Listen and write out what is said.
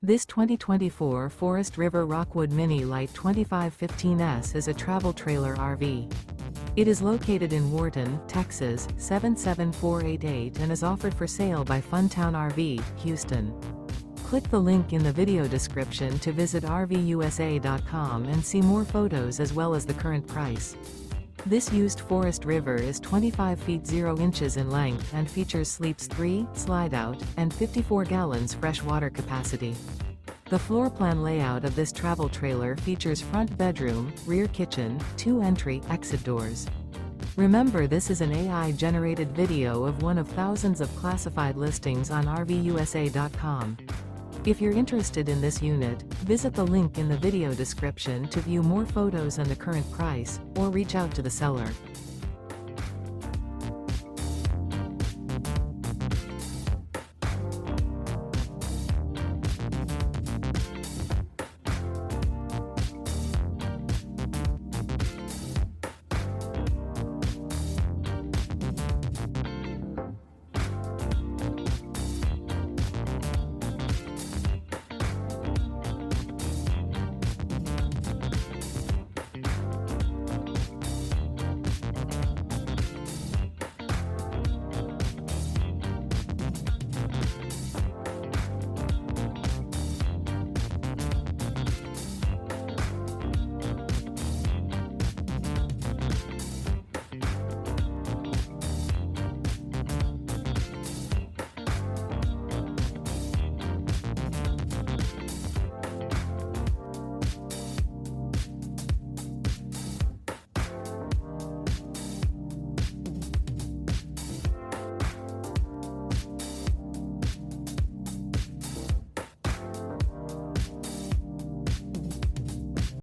This 2024 Forest River Rockwood Mini Lite 2515S is a travel trailer RV. It is located in Wharton, Texas, 77488 and is offered for sale by Funtown RV, Houston. Click the link in the video description to visit RVUSA.com and see more photos as well as the current price. This used Forest River is 25 feet 0 inches in length and features sleeps 3, Slideout, and 54 gallons fresh water capacity. The floor plan layout of this travel trailer features front bedroom, rear kitchen, 2 entry/exit doors. Remember, this is an AI-generated video of one of thousands of classified listings on RVUSA.com. If you're interested in this unit, visit the link in the video description to view more photos and the current price, or reach out to the seller.